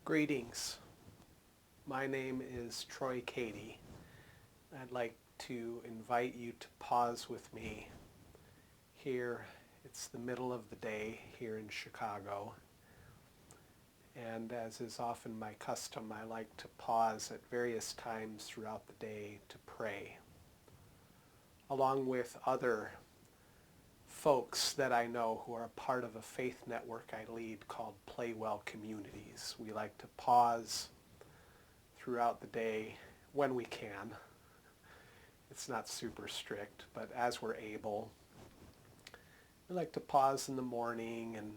Greetings. My name is Troy Cady. I'd like to invite you to pause with me here. It's the middle of the day here in Chicago. And as is often my custom, I like to pause at various times throughout the day to pray, along with other folks that I know who are a part of a faith network I lead called PlayWell Communities. We like to pause throughout the day when we can. It's not super strict, but as we're able. We like to pause in the morning and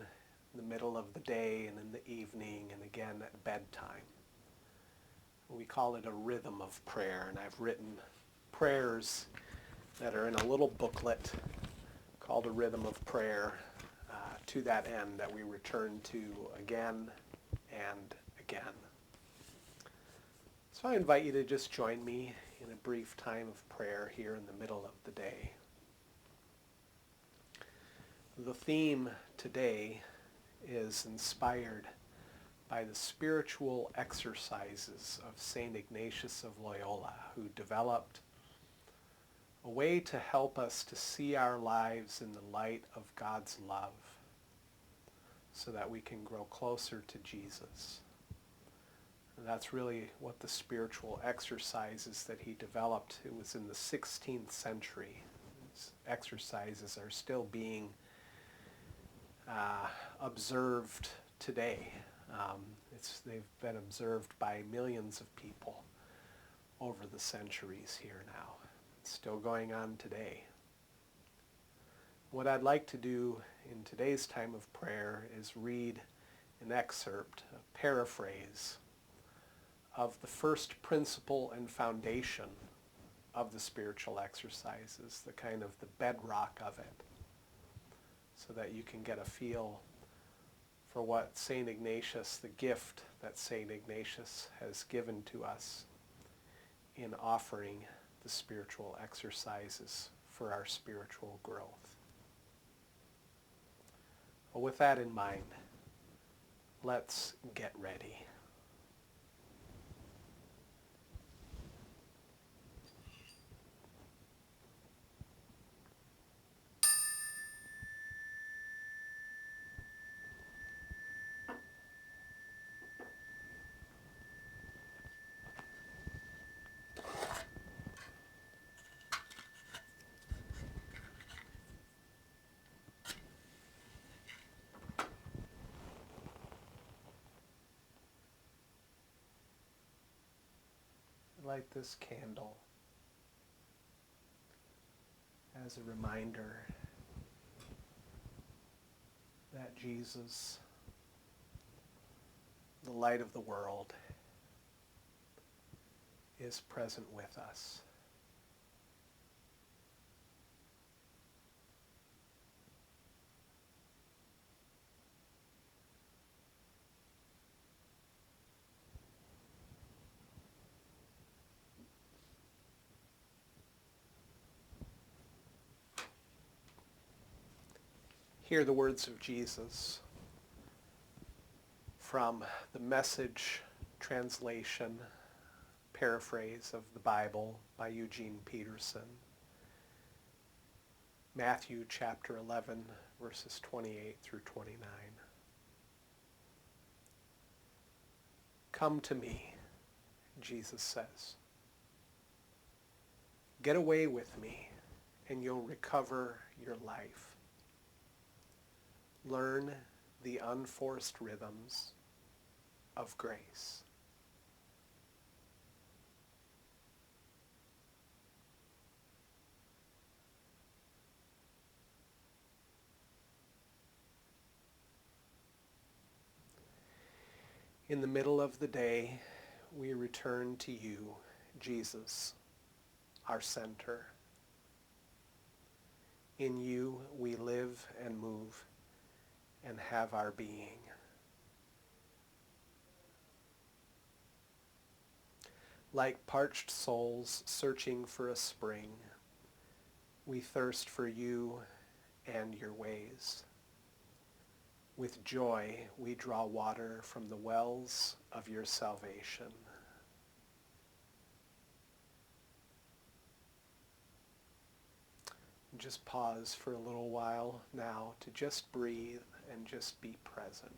in the middle of the day and in the evening and again at bedtime. We call it a rhythm of prayer, and I've written prayers that are in a little booklet called A Rhythm of Prayer, to that end, that we return to again and again. So I invite you to just join me in a brief time of prayer here in the middle of the day. The theme today is inspired by the spiritual exercises of St. Ignatius of Loyola, who developed a way to help us to see our lives in the light of God's love so that we can grow closer to Jesus. And that's really what the spiritual exercises that he developed. It was in the 16th century. These exercises are still being observed today. They've been observed by millions of people over the centuries here now. Still going on today. What I'd like to do in today's time of prayer is read an excerpt, a paraphrase of the first principle and foundation of the spiritual exercises, the kind of the bedrock of it, so that you can get a feel for what St. Ignatius, the gift that St. Ignatius has given to us in offering the spiritual exercises for our spiritual growth. Well, with that in mind, let's get ready. Light this candle as a reminder that Jesus, the light of the world, is present with us. Hear the words of Jesus from the Message translation, paraphrase of the Bible by Eugene Peterson. Matthew chapter 11, verses 28 through 29. Come to me, Jesus says. Get away with me, and you'll recover your life. Learn the unforced rhythms of grace. In the middle of the day, we return to you, Jesus, our center. In you we live and move and have our being. Like parched souls searching for a spring, we thirst for you and your ways. With joy, we draw water from the wells of your salvation. Just pause for a little while now to just breathe and just be present.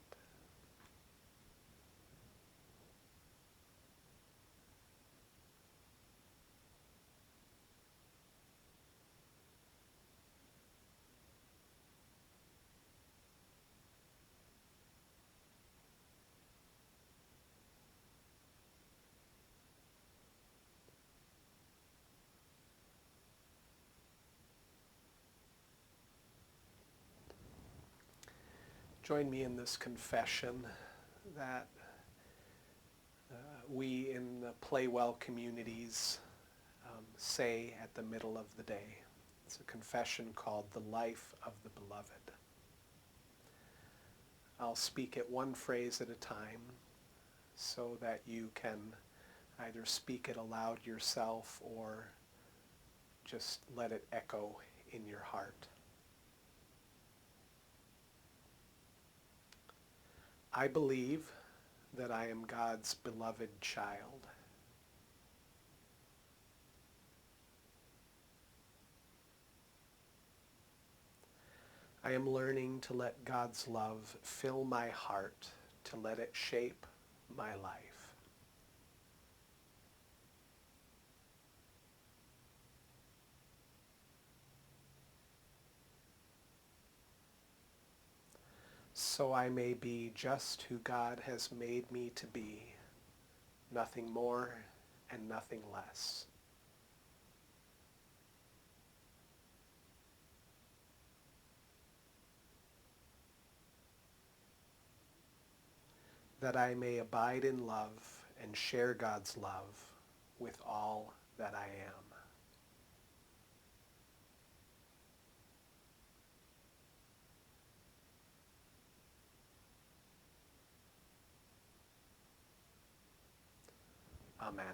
Join me in this confession that we in the PlayWell Communities say at the middle of the day. It's a confession called The Life of the Beloved. I'll speak it one phrase at a time so that you can either speak it aloud yourself or just let it echo in your heart. I believe that I am God's beloved child. I am learning to let God's love fill my heart, to let it shape my life. So I may be just who God has made me to be, nothing more and nothing less. That I may abide in love and share God's love with all that I am. Amen.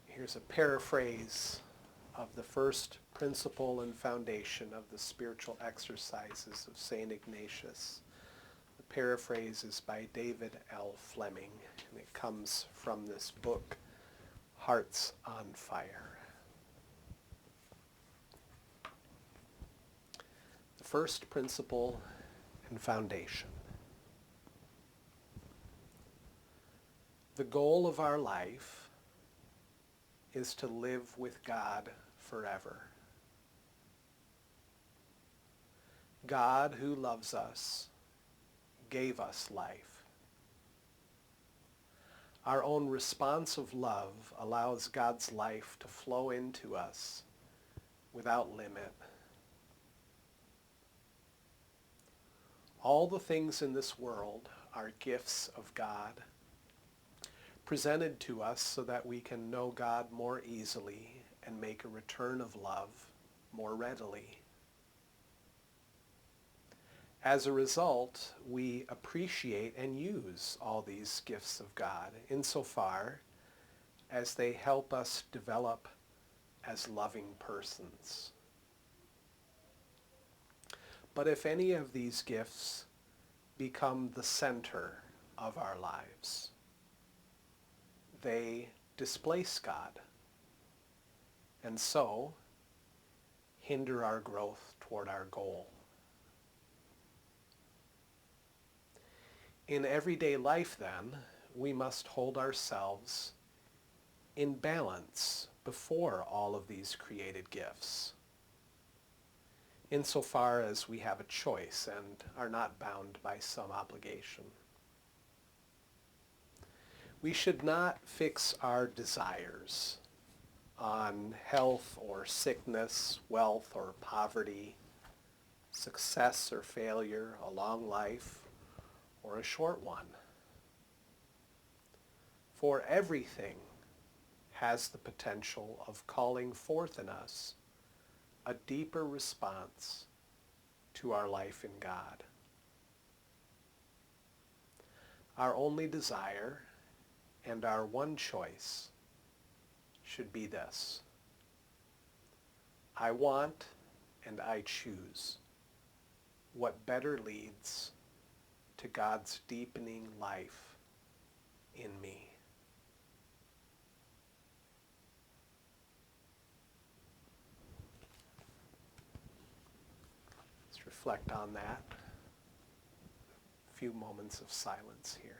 Here's a paraphrase of the first principle and foundation of the spiritual exercises of St. Ignatius. The paraphrase is by David L. Fleming, and it comes from this book, Hearts on Fire. The first principle and foundation. The goal of our life is to live with God forever. God, who loves us, gave us life. Our own response of love allows God's life to flow into us without limit. All the things in this world are gifts of God, presented to us so that we can know God more easily and make a return of love more readily. As a result, we appreciate and use all these gifts of God insofar as they help us develop as loving persons. But if any of these gifts become the center of our lives, they displace God, and so hinder our growth toward our goal. In everyday life, then, we must hold ourselves in balance before all of these created gifts, insofar as we have a choice and are not bound by some obligation. We should not fix our desires on health or sickness, wealth or poverty, success or failure, a long life or a short one. For everything has the potential of calling forth in us a deeper response to our life in God. Our only desire and our one choice should be this: I want and I choose what better leads to God's deepening life in me? Let's reflect on that. A few moments of silence here.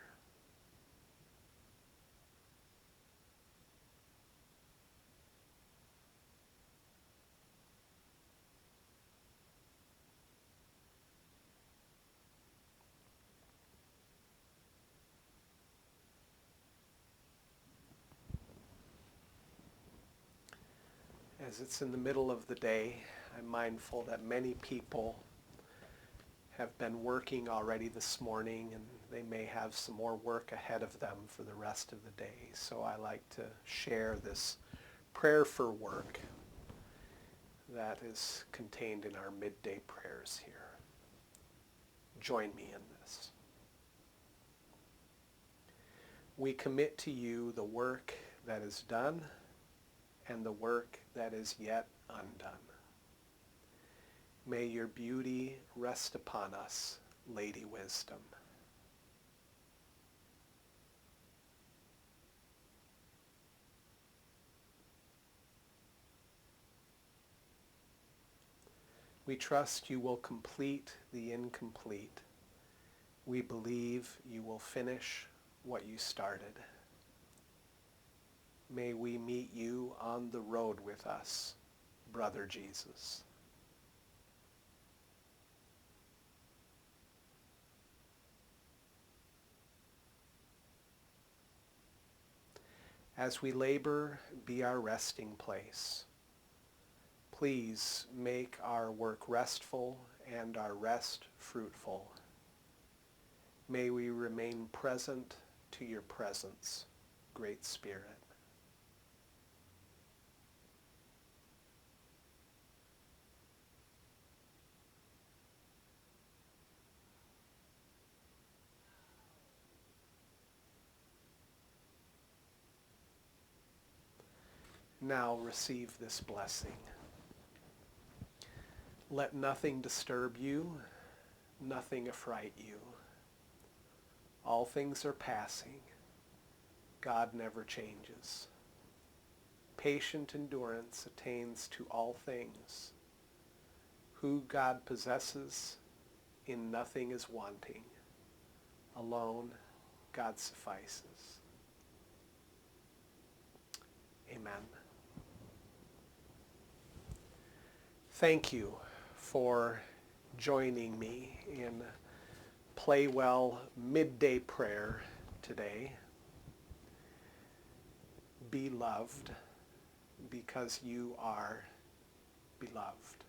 As it's in the middle of the day, I'm mindful that many people have been working already this morning, and they may have some more work ahead of them for the rest of the day. So I like to share this prayer for work that is contained in our midday prayers here. Join me in this. We commit to you the work that is done and the work that is yet undone. May your beauty rest upon us, Lady Wisdom. We trust you will complete the incomplete. We believe you will finish what you started. May we meet you on the road with us, Brother Jesus. As we labor, be our resting place. Please make our work restful and our rest fruitful. May we remain present to your presence, Great Spirit. Now receive this blessing. Let nothing disturb you, nothing affright you. All things are passing. God never changes. Patient endurance attains to all things. Who God possesses, in nothing is wanting. Alone, God suffices. Amen. Thank you for joining me in PlayWell Midday Prayer today. Be loved because you are beloved.